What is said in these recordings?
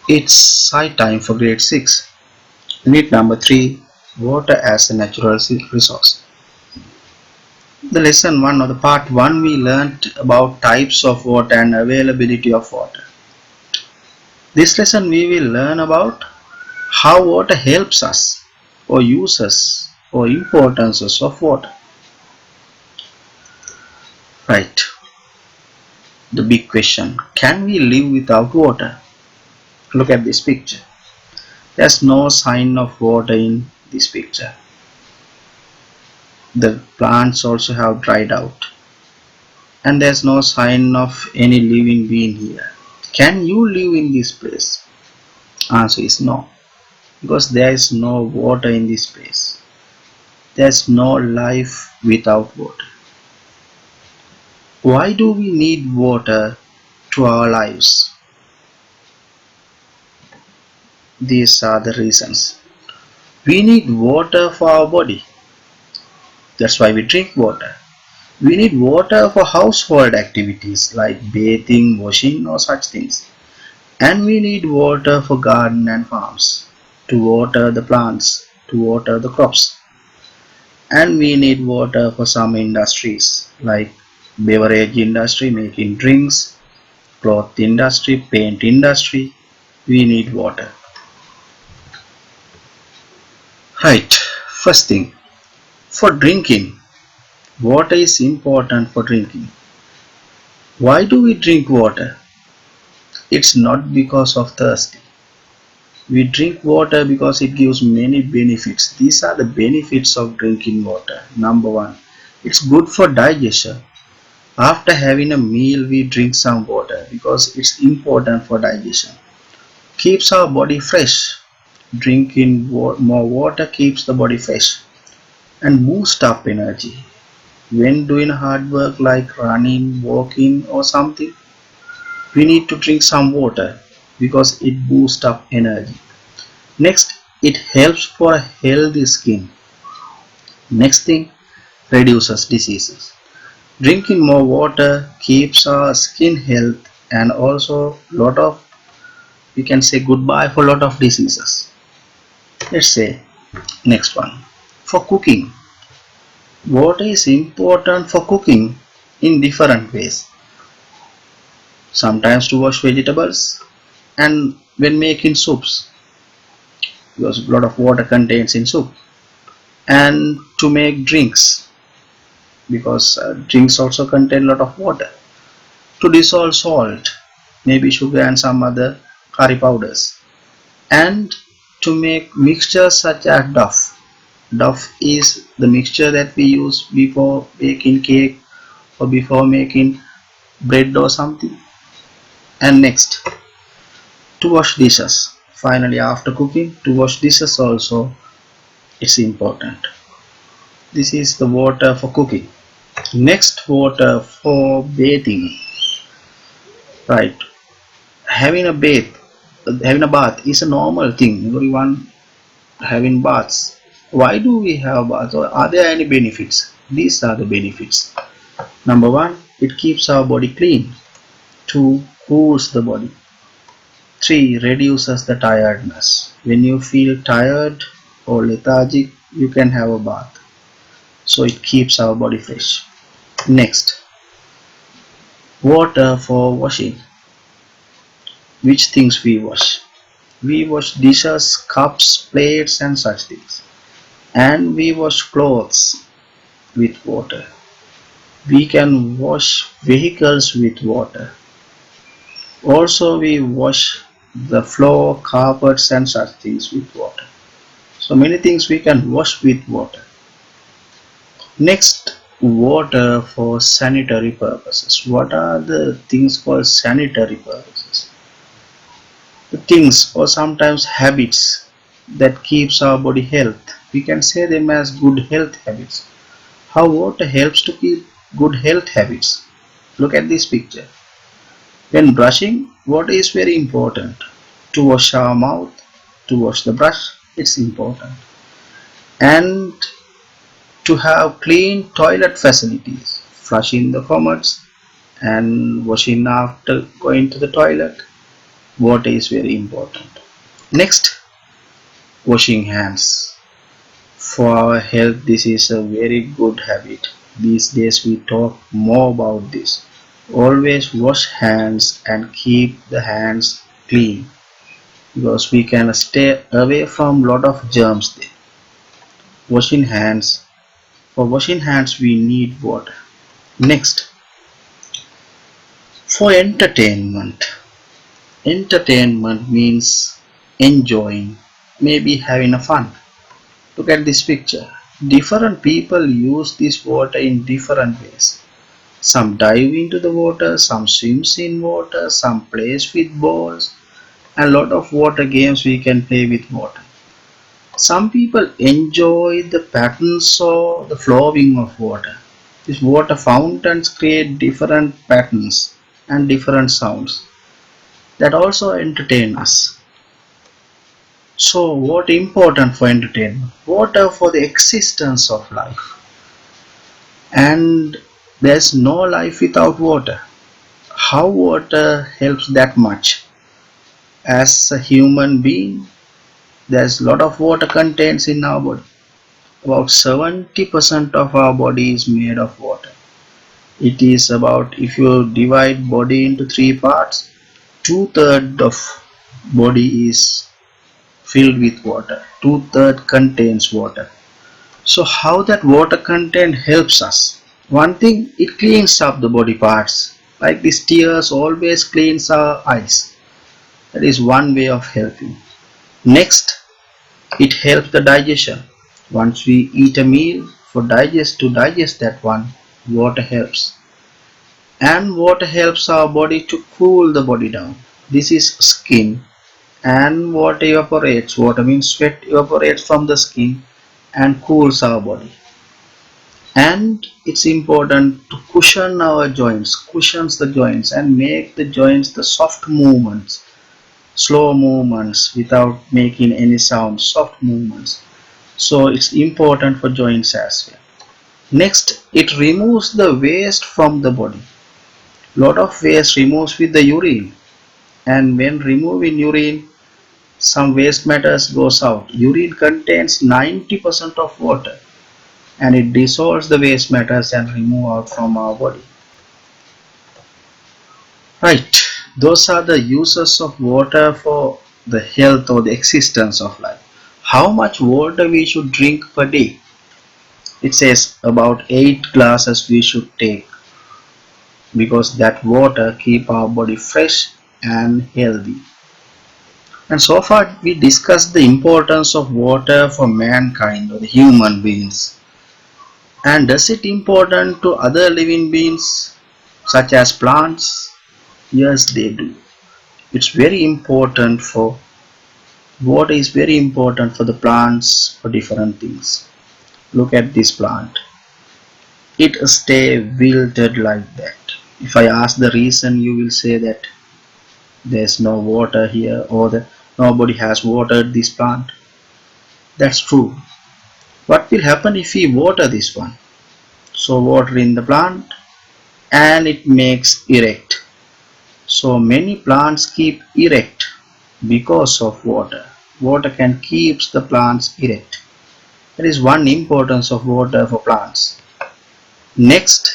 It's high time for grade 6. Unit number 3, Water as a Natural Resource. The lesson 1 or the part 1 we learnt about types of water and availability of water. This lesson we will learn about how water helps us or uses or importances of water. Right, the big question, can we live without water? Look at this picture. There's no sign of water in this picture. The plants also have dried out. And there's no sign of any living being here. Can you live in this place? Answer is no, because there is no water in this place. There's no life without water. Why do we need water to our lives? These are the reasons. We need water for our body. That's why we drink water. We need water for household activities like bathing, washing, or such things. And we need water for garden and farms, to water the plants, to water the crops. And we need water for some industries like beverage industry making drinks, cloth industry, paint industry. We need water. Right, first thing, for drinking, water is important for drinking. Why do we drink water? It's not because of thirst. We drink water because it gives many benefits. These are the benefits of drinking water. Number one, it's good for digestion. After having a meal, we drink some water because it's important for digestion. Keeps our body fresh. Drinking more water keeps the body fresh and boost up energy. When doing hard work like running, walking, or something, we need to drink some water because it boosts up energy. Next, it helps for a healthy skin. Next thing, reduces diseases. Drinking more water keeps our skin health and also lot of, we can say goodbye for lot of diseases. Let's say next one. For cooking, water is important for cooking in different ways. Sometimes to wash vegetables and when making soups, because a lot of water contains in soup, and to make drinks because drinks also contain a lot of water, to dissolve salt, maybe sugar and some other curry powders, and to make mixtures such as dough. Dough is the mixture that we use before baking cake or before making bread or something. And next, to wash dishes. Finally, after cooking, to wash dishes also, it's important. This is the water for cooking. Next, water for bathing. Right, having a bath, having a bath is a normal thing. Everyone having baths. Why do we have baths? Or are there any benefits? These are the benefits. Number one, it keeps our body clean. Two, cools the body. Three, reduces the tiredness. When you feel tired or lethargic, you can have a bath. So it keeps our body fresh. Next, water for washing. Which things we wash? We wash dishes, cups, plates, and such things. And we wash clothes with water. We can wash vehicles with water. Also, we wash the floor, carpets, and such things with water. So many things we can wash with water. Next, water for sanitary purposes. What are the things for sanitary purposes? The things or sometimes habits that keeps our body health. We can say them as good health habits. How water helps to keep good health habits. Look at this picture. When brushing, water is very important. To wash our mouth, to wash the brush, it's important. And to have clean toilet facilities, flushing the commons and washing after going to the toilet. Water is very important. Next, washing hands. For our health, this is a very good habit. These days we talk more about this. Always wash hands and keep the hands clean because we can stay away from lot of germs there. Washing hands. For washing hands we need water. Next, for entertainment. Entertainment means enjoying, maybe having a fun. Look at this picture. Different people use this water in different ways. Some dive into the water, some swims in water, some plays with balls, and a lot of water games we can play with water. Some people enjoy the patterns or the flowing of water. These water fountains create different patterns and different sounds that also entertain us. So what important for entertainment? Water for the existence of life. And there's no life without water. How water helps that much? As a human being, there's a lot of water contains in our body. About 70% of our body is made of water. It is about, if you divide body into three parts, two-thirds of body is filled with water. Two-thirds contains water. So how that water content helps us? One thing, it cleans up the body parts. Like these tears always cleans our eyes. That is one way of helping. Next, it helps the digestion. Once we eat a meal, to digest that one, water helps. And water helps our body to cool the body down. This is skin. And water evaporates. Water means sweat evaporates from the skin and cools our body. And it's important to cushions the joints and make the joints the soft movements, slow movements without making any sound, soft movements. So it's important for joints as well. Next, it removes the waste from the body. Lot of waste removes with the urine, and when removing urine, some waste matters goes out. Urine contains 90% of water, and it dissolves the waste matters and remove out from our body. Right, those are the uses of water for the health or the existence of life. How much water we should drink per day? It says about 8 glasses we should take, because that water keep our body fresh and healthy. And so far we discussed the importance of water for mankind or the human beings. And does it important to other living beings such as plants? Yes, they do. It's very important for water is very important for the plants for different things. Look at this plant. It stay wilted like that. If I ask the reason, you will say that there's no water here or that nobody has watered this plant. That's true. What will happen if we water this one? So water in the plant and it makes erect. So many plants keep erect because of water. Water can keep the plants erect. That is one importance of water for plants. Next,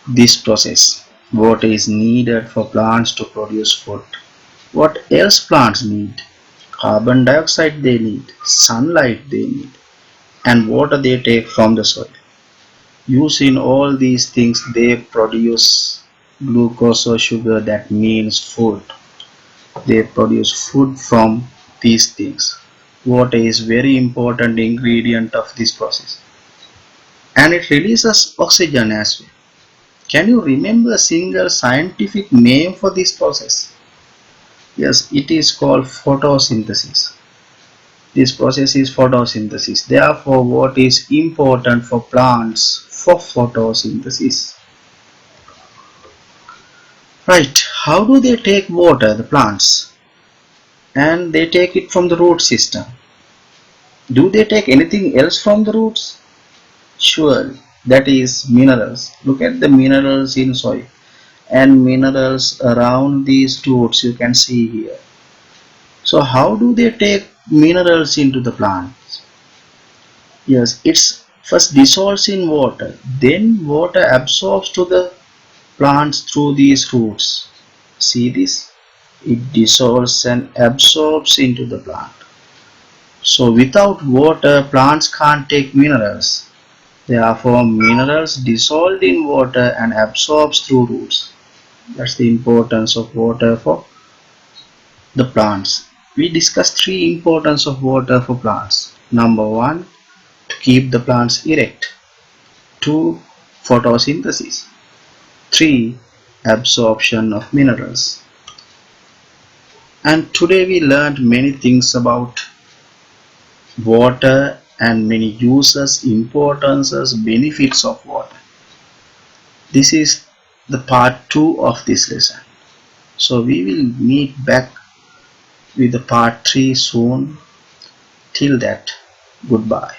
this process. Water is needed for plants to produce food. What else plants need? Carbon dioxide they need, sunlight they need, and water they take from the soil. Using all these things, they produce glucose or sugar, that means food. They produce food from these things. Water is very important ingredient of this process. And it releases oxygen as well. Can you remember a single scientific name for this process? Yes, it is called photosynthesis. This process is photosynthesis. Therefore, what is important for plants for photosynthesis? Right, how do they take water, the plants? And they take it from the root system. Do they take anything else from the roots? Sure, that is minerals. Look at the minerals in soil. and minerals around these roots you can see here. So how do they take minerals into the plants? Yes, it's first dissolves in water, then water absorbs to the plants through these roots. See this? It dissolves and absorbs into the plant. So without water, plants can't take minerals. Therefore, minerals dissolved in water and absorbs through roots. That's the importance of water for the plants. We discussed three importance of water for plants. Number one, to keep the plants erect. Two, photosynthesis. Three, absorption of minerals. And today we learned many things about water and many uses, importances, benefits of water. This is the part 2 of this lesson. So we will meet back with the part 3 soon. Till that, goodbye.